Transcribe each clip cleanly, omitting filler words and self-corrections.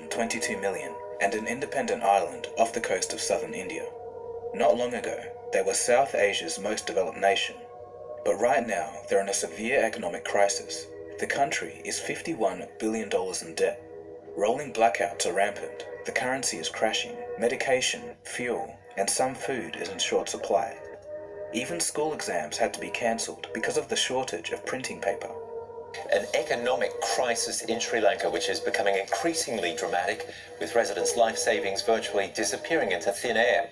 22 million, and an independent island off the coast of southern India. Not long ago, they were South Asia's most developed nation. But right now, they're in a severe economic crisis. The country is $51 billion in debt. Rolling blackouts are rampant. The currency is crashing. Medication, fuel, and some food is in short supply. Even school exams had to be cancelled because of the shortage of printing paper. An economic crisis in Sri Lanka, which is becoming increasingly dramatic, with residents' life savings virtually disappearing into thin air.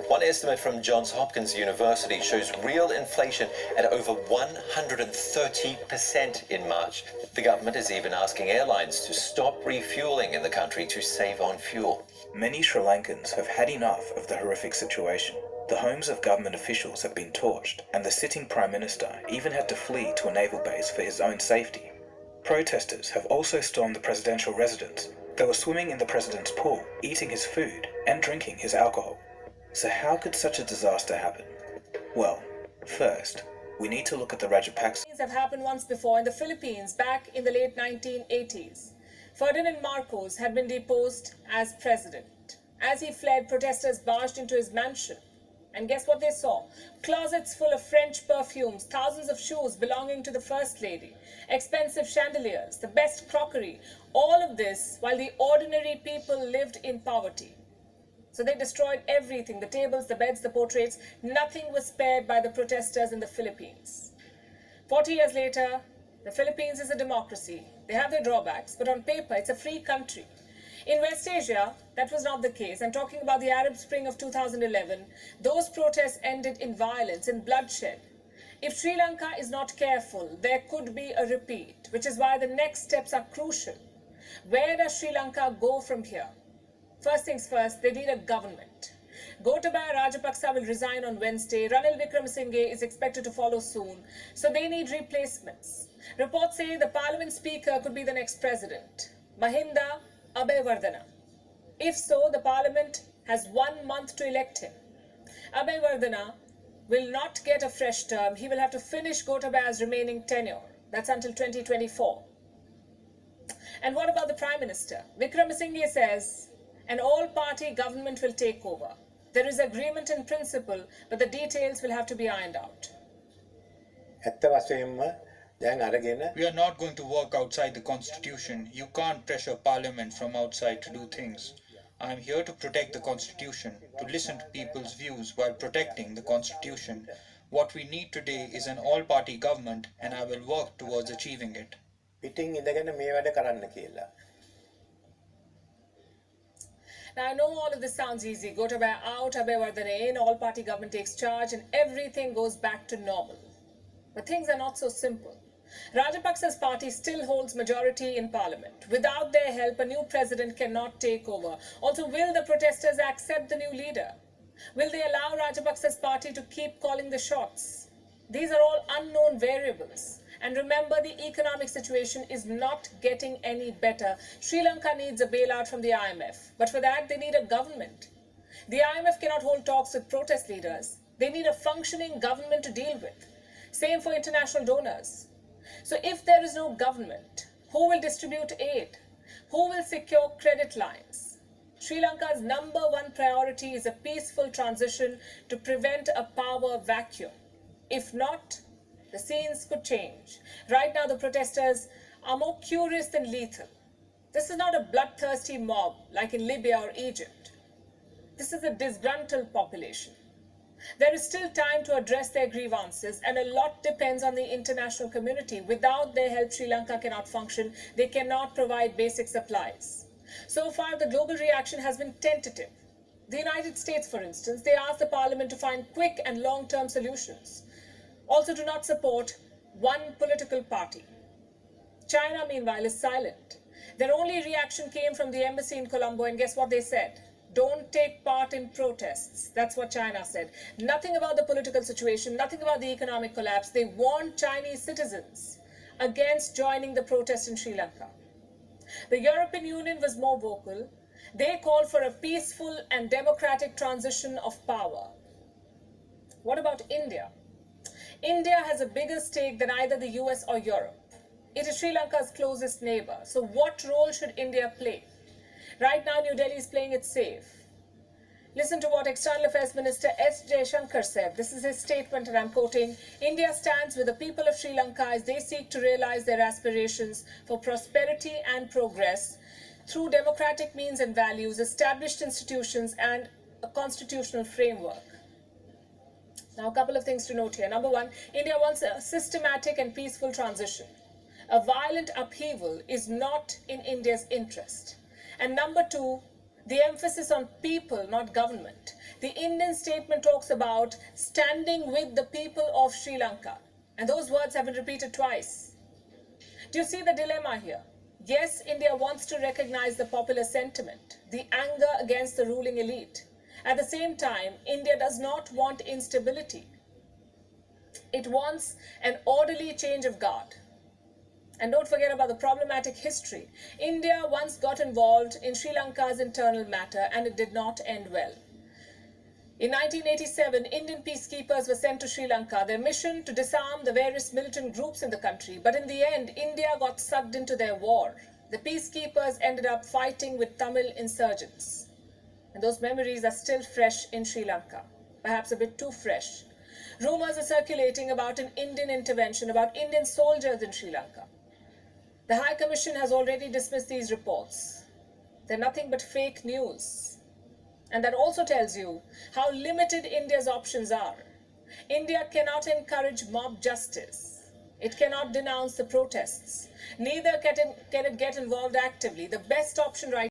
One estimate from Johns Hopkins University shows real inflation at over 130% in March. The government is even asking airlines to stop refueling in the country to save on fuel. Many Sri Lankans have had enough of the horrific situation. The homes of government officials have been torched, and the sitting Prime Minister even had to flee to a naval base for his own safety. Protesters have also stormed the presidential residence. They were swimming in the president's pool, eating his food, and drinking his alcohol. So how could such a disaster happen? Well, first, we need to look at the Rajapaksa. These have happened once before in the Philippines back in the late 1980s. Ferdinand Marcos had been deposed as president. As he fled, protesters barged into his mansion. And guess what they saw? Closets full of French perfumes, thousands of shoes belonging to the First Lady, expensive chandeliers, the best crockery, all of this while the ordinary people lived in poverty. So they destroyed everything, the tables, the beds, the portraits. Nothing was spared by the protesters in the Philippines. 40 years later, the Philippines is a democracy. They have their drawbacks, but on paper, it's a free country. In West Asia, that was not the case. I'm talking about the Arab Spring of 2011. Those protests ended in violence and bloodshed. If Sri Lanka is not careful, there could be a repeat, which is why the next steps are crucial. Where does Sri Lanka go from here? First things first, they need a government. Gotabaya Rajapaksa will resign on Wednesday. Ranil Wickremesinghe is expected to follow soon. So they need replacements. Reports say the parliament speaker could be the next president. Mahinda Abeyewardena. If so, the parliament has 1 month to elect him. Abeyewardena will not get a fresh term. He will have to finish Gotabaya's remaining tenure. That's until 2024. And what about the Prime Minister? Wickremesinghe says an all-party government will take over. There is agreement in principle, but the details will have to be ironed out. We are not going to work outside the constitution. You can't pressure parliament from outside to do things. I am here to protect the constitution, to listen to people's views while protecting the constitution. What we need today is an all-party government, and I will work towards achieving it. Now, I know all of this sounds easy. Gotabaya out, Abeyewardena in, all-party government takes charge, and everything goes back to normal. But things are not so simple. Rajapaksa's party still holds majority in parliament. Without their help, a new president cannot take over. Also, will the protesters accept the new leader? Will they allow Rajapaksa's party to keep calling the shots? These are all unknown variables. And remember, the economic situation is not getting any better. Sri Lanka needs a bailout from the IMF. But for that, they need a government. The IMF cannot hold talks with protest leaders. They need a functioning government to deal with. Same for international donors. So if there is no government, who will distribute aid? Who will secure credit lines? Sri Lanka's #1 priority is a peaceful transition to prevent a power vacuum. If not, the scenes could change. Right now, the protesters are more curious than lethal. This is not a bloodthirsty mob like in Libya or Egypt. This is a disgruntled population. There is still time to address their grievances, and a lot depends on the international community. Without their help, Sri Lanka cannot function. They cannot provide basic supplies. So far, the global reaction has been tentative. The United States, for instance, they asked the parliament to find quick and long-term solutions. Also, do not support one political party. China, meanwhile, is silent. Their only reaction came from the embassy in Colombo, and guess what they said? Don't take part in protests. That's what China said. Nothing about the political situation, nothing about the economic collapse. They warned Chinese citizens against joining the protest in Sri Lanka. The European Union was more vocal. They called for a peaceful and democratic transition of power. What about India? India has a bigger stake than either the US or Europe. It is Sri Lanka's closest neighbor. So what role should India play? Right now, New Delhi is playing it safe. Listen to what External Affairs Minister S. Jaishankar said. This is his statement, and I'm quoting, India stands with the people of Sri Lanka as they seek to realize their aspirations for prosperity and progress through democratic means and values, established institutions, and a constitutional framework. Now, a couple of things to note here. Number one, India wants a systematic and peaceful transition. A violent upheaval is not in India's interest. And number two, the emphasis on people, not government. The Indian statement talks about standing with the people of Sri Lanka. And those words have been repeated twice. Do you see the dilemma here? Yes, India wants to recognize the popular sentiment, the anger against the ruling elite. At the same time, India does not want instability. It wants an orderly change of guard. And don't forget about the problematic history. India once got involved in Sri Lanka's internal matter, and it did not end well. In 1987, Indian peacekeepers were sent to Sri Lanka, their mission to disarm the various militant groups in the country. But in the end, India got sucked into their war. The peacekeepers ended up fighting with Tamil insurgents. And those memories are still fresh in Sri Lanka, perhaps a bit too fresh. Rumors are circulating about an Indian intervention, about Indian soldiers in Sri Lanka. The High Commission has already dismissed these reports. They're nothing but fake news. And that also tells you how limited India's options are. India cannot encourage mob justice. It cannot denounce the protests. Neither can it get involved actively. The best option right